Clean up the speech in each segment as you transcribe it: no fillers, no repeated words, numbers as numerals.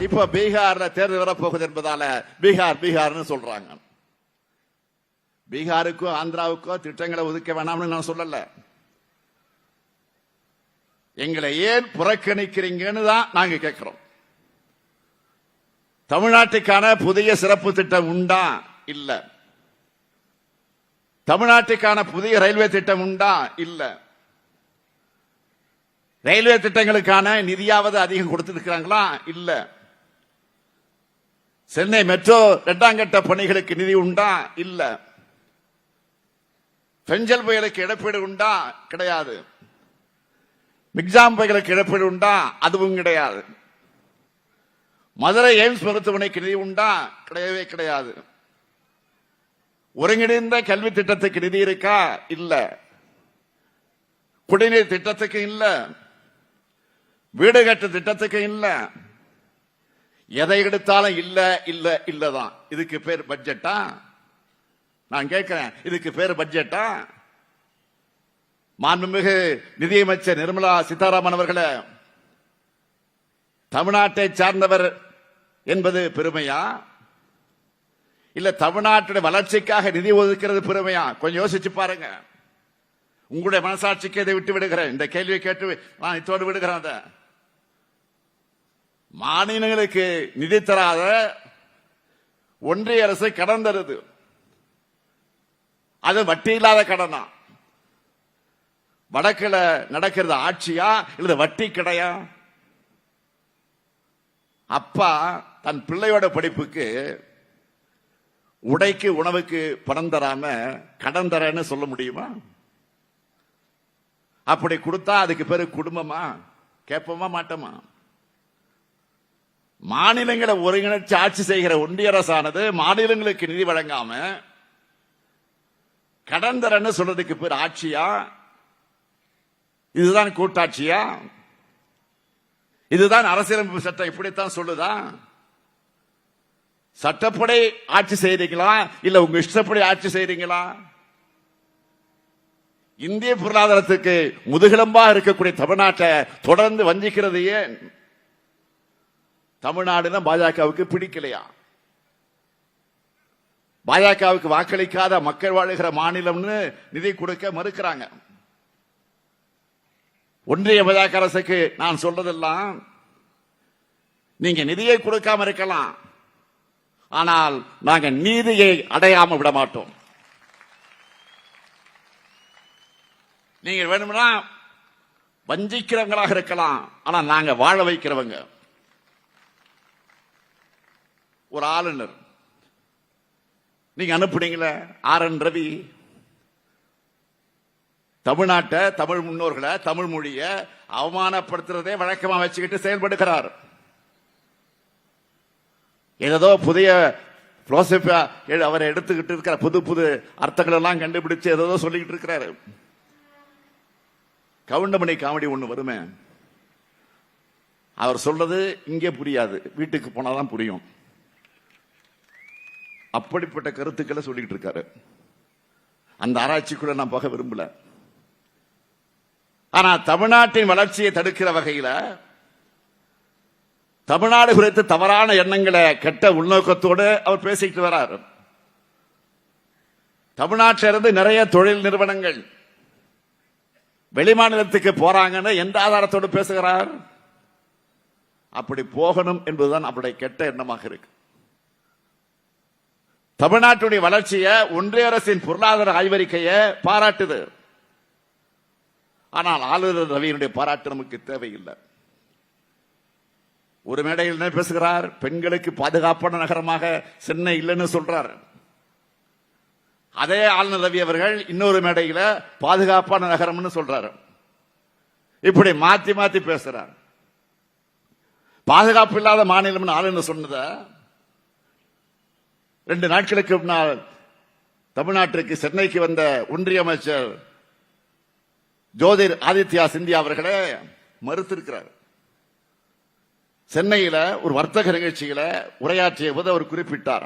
இப்ப பீகார்ல தேர்தல் வரப்போகுது என்பதால பீகார்னு சொல்றாங்க. பீகாருக்கோ ஆந்திராவுக்கோ திட்டங்களை ஒதுக்க வேணாம்னு நான் சொல்லல. எங்களை ஏன் புறக்கணிக்கிறீங்கன்னு தான் நாங்க கேட்கிறோம். தமிழ்நாட்டுக்கான புதிய சிறப்பு திட்டம் உண்டா? இல்ல. தமிழ்நாட்டுக்கான புதிய ரயில்வே திட்டம் உண்டா? இல்ல. ரயில்வே திட்டங்களுக்கான நிதியாவது அதிகம் கொடுத்திருக்கிறாங்களா? இல்ல. சென்னை மெட்ரோ 2ஆம் கட்ட பணிகளுக்கு நிதி உண்டா? இல்ல. பெஞ்சல் புயலுக்கு இழப்பீடு உண்டா? கிடையாது. மிக்ஜாம் புயலுக்கு இழப்பீடு உண்டா? அதுவும் கிடையாது. மதுரை எய்ம்ஸ் மருத்துவமனைக்கு நிதி உண்டா? கிடையவே கிடையாது. ஒருங்கிணைந்த கல்வி திட்டத்துக்கு நிதி இருக்கா? இல்ல. குடிநீர் திட்டத்துக்கு இல்ல. வீடு கட்டு திட்டத்துக்கு இல்ல. எதை எடுத்தாலும் இல்ல இல்ல இல்லதான். இதுக்கு பேர் பட்ஜெட்டா? நான் கேட்கிறேன், இதுக்கு பேர் பட்ஜெட்டா? மாண்புமிகு நிதியமைச்சர் நிர்மலா சீதாராமன் அவர்களே, தமிழ்நாட்டை சார்ந்தவர் என்பது பெருமையா இல்ல தமிழ்நாட்டுடைய வளர்ச்சிக்காக நிதி ஒதுக்கிறது பெருமையா? கொஞ்சம் யோசிச்சு பாருங்க. உங்களுடைய மனசாட்சிக்கு இதை விட்டு விடுகிறேன். இந்த கேள்வியை கேட்டு நான் இத்தோடு விடுகிறேன். மாநிலங்களுக்கு நிதி தராத ஒன்றிய அரசு கடன் தருது. அது வட்டி இல்லாத கடனா? வடக்குல நடக்கிறது ஆட்சியா இல்ல வட்டி கிடையா? அப்பா தன் பிள்ளையோட படிப்புக்கு உடைக்கு உணவுக்கு பணம் தராம கடன் தரேன்னு சொல்ல முடியுமா? அப்படி கொடுத்தா அதுக்கு பேரு குடும்பமா? கேட்போமா மாட்டோமா? மாநிலங்களை ஒருங்கிணைச்சு ஆட்சி செய்கிற ஒன்றிய அரசானது மாநிலங்களுக்கு நிதி வழங்காம கடன் தரன்னு சொல்றதுக்கு பேர் ஆட்சியா? இதுதான் கூட்டாட்சியா? இதுதான் அரசியலமைப்பு சட்டம் இப்படித்தான் சொல்லுதா? சட்டப்படி ஆட்சி செய்றீங்களா இல்ல உங்க இஷ்டப்படி ஆட்சி செய்றீங்களா? இந்திய பொருளாதாரத்துக்கு முதுகெலும்பா இருக்கக்கூடிய தமிழ்நாட்டை தொடர்ந்து வஞ்சிக்கிறது ஏன்? தமிழ்நாடுனா பாஜகவுக்கு பிடிக்கலையா? பாஜகவுக்கு வாக்களிக்காத மக்கள் வாழுகிற மாநிலம்னு நிதி கொடுக்க மறுக்கிறாங்க. ஒன்றிய பாஜக அரசுக்கு நான் சொல்றதெல்லாம், நீங்க நிதியை கொடுக்காம இருக்கலாம், ஆனால் நாங்க நீதியை அடையாம விட மாட்டோம். நீங்க வேணும்னா வஞ்சிக்கிறவங்களாக இருக்கலாம், ஆனா நாங்க வாழ வைக்கிறவங்க. ஒரு ஆளுநர் நீங்க அனுப்புனீங்களே RN ரவி, தமிழ்நாட்டை, தமிழ் முன்னோர்களை, தமிழ் மொழிய அவமானப்படுத்துறதே வழக்கமா வச்சுக்கிட்டு செயல்படுகிறார். ஏதோ புதிய பிலோசபியா அவரை எடுத்துக்கிட்டு இருக்கிற புது புது அர்த்தங்கள் எல்லாம் கண்டுபிடிச்சு ஏதோ சொல்லிக்கிட்டு இருக்கிறாரு. கவுண்டமணி காமெடி ஒண்ணு வருமே, அவர் சொல்றது இங்கே புரியாது, வீட்டுக்கு போனாதான் புரியும். அப்படிப்பட்ட கருத்துக்களை சொல்லிட்டு இருக்காரு. அந்த ஆராய்ச்சிக்குள்ள நான் போக விரும்பல. ஆனா தமிழ்நாட்டின் வளர்ச்சியை தடுக்கிற வகையில தமிழ்நாடு குறித்து தவறான எண்ணங்களை கெட்ட உள்நோக்கத்தோடு அவர் பேசிட்டு வரார். தமிழ்நாட்டிலிருந்து நிறைய தொழில் நிறுவனங்கள் வெளிமாநிலத்துக்கு போறாங்கன்னு எந்த ஆதாரத்தோடு பேசுகிறார்? அப்படி போகணும் என்பதுதான் அவருடைய கெட்ட எண்ணமாக இருக்கு. தமிழ்நாட்டுடைய வளர்ச்சியை ஒன்றிய அரசின் பொருளாதார ஆய்வறிக்கையை பாராட்டுது. ஆனால் ஆளுநர் ரவியினுடைய பாராட்டு நமக்கு தேவையில்லை. ஒரு மேடையில் என்ன பேசுகிறார்? பெண்களுக்கு பாதுகாப்பான நகரமாக சென்னை இல்லைன்னு சொல்றார். அதே ஆளுநர் ரவி அவர்கள் இன்னொரு மேடையில பாதுகாப்பான நகரம்னு சொல்றாரு. இப்படி மாத்தி மாத்தி பேசுறார். பாதுகாப்பு இல்லாத மாநிலம் ஆளுநர் சொன்னத 2 நாட்களுக்கு முன்னால் தமிழ்நாட்டிற்கு சென்னைக்கு வந்த ஒன்றிய அமைச்சர் ஜோதிர் ஆதித்யா சிந்தியா அவர்களே மறுத்திருக்கிறார். சென்னையில ஒரு வர்த்தக நிகழ்ச்சியில உரையாற்றிய போது அவர் குறிப்பிட்டார்,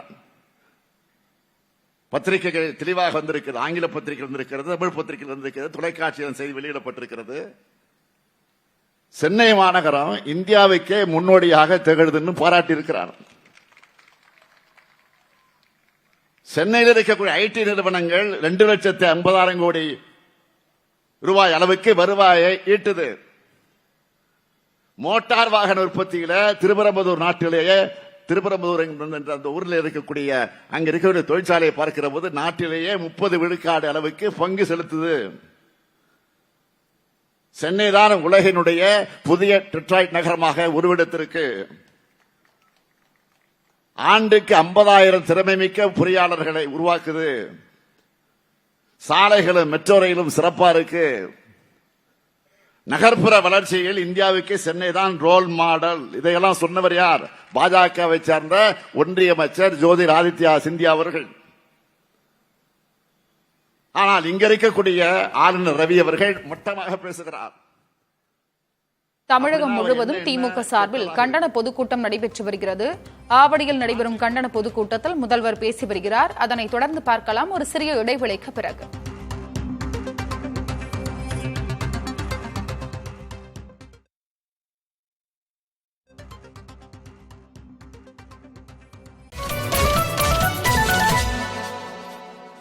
பத்திரிகைகள் தெளிவாக வந்திருக்கிறது, ஆங்கில பத்திரிகை வந்திருக்கிறது, தமிழ் பத்திரிகை வந்திருக்கிறது, தொலைக்காட்சியில் செய்தி வெளியிடப்பட்டிருக்கிறது. சென்னை மாநகரம் இந்தியாவுக்கே முன்னோடியாக திகழ்துன்னு பாராட்டி இருக்கிறார். சென்னையில் இருக்கக்கூடிய ஐடி நிறுவனங்கள் 2,50,000 கோடி ரூபாய் அளவுக்கு வருவாயை ஈட்டுது. மோட்டார் வாகன உற்பத்தியில திருப்பரம்பதூர் நாட்டிலேயே, திருப்பரம்பதூர் என்ற அந்த ஊரில் இருக்கக்கூடிய அங்க இருக்கக்கூடிய தொழிற்சாலையை பார்க்கிற போது நாட்டிலேயே 30 விழுக்காடு அளவுக்கு பங்கு செலுத்துது. சென்னை தான் உலகினுடைய புதிய டெட்ராய்ட் நகரமாக உருவெடுத்திருக்கு. ஆண்டுக்கு 50,000 திறமைமிக்க பொறியாளர்களை உருவாக்குது. சாலைகளும் மெட்ரோ ரயிலும் சிறப்பா இருக்கு. நகர்ப்புற வளர்ச்சியில் இந்தியாவுக்கு சென்னை தான் ரோல் மாடல். இதையெல்லாம் சொன்னவர் யார்? பாஜகவை சேர்ந்த ஒன்றிய அமைச்சர் ஜோதிர் ஆதித்யா சிந்தியா அவர்கள். ஆனால் இங்க இருக்கக்கூடிய ஆளுநர் ரவி அவர்கள் மட்டமாக பேசுகிறார். தமிழகம் முழுவதும் திமுக சார்பில் கண்டன பொதுக்கூட்டம் நடைபெற்று வருகிறது. ஆவடியில் நடைபெறும் கண்டன பொதுக்கூட்டத்தில் முதல்வர் பேசி வருகிறார். அதனைத் தொடர்ந்து பார்க்கலாம் ஒரு சிறிய இடைவேளைக்கு பிறகு.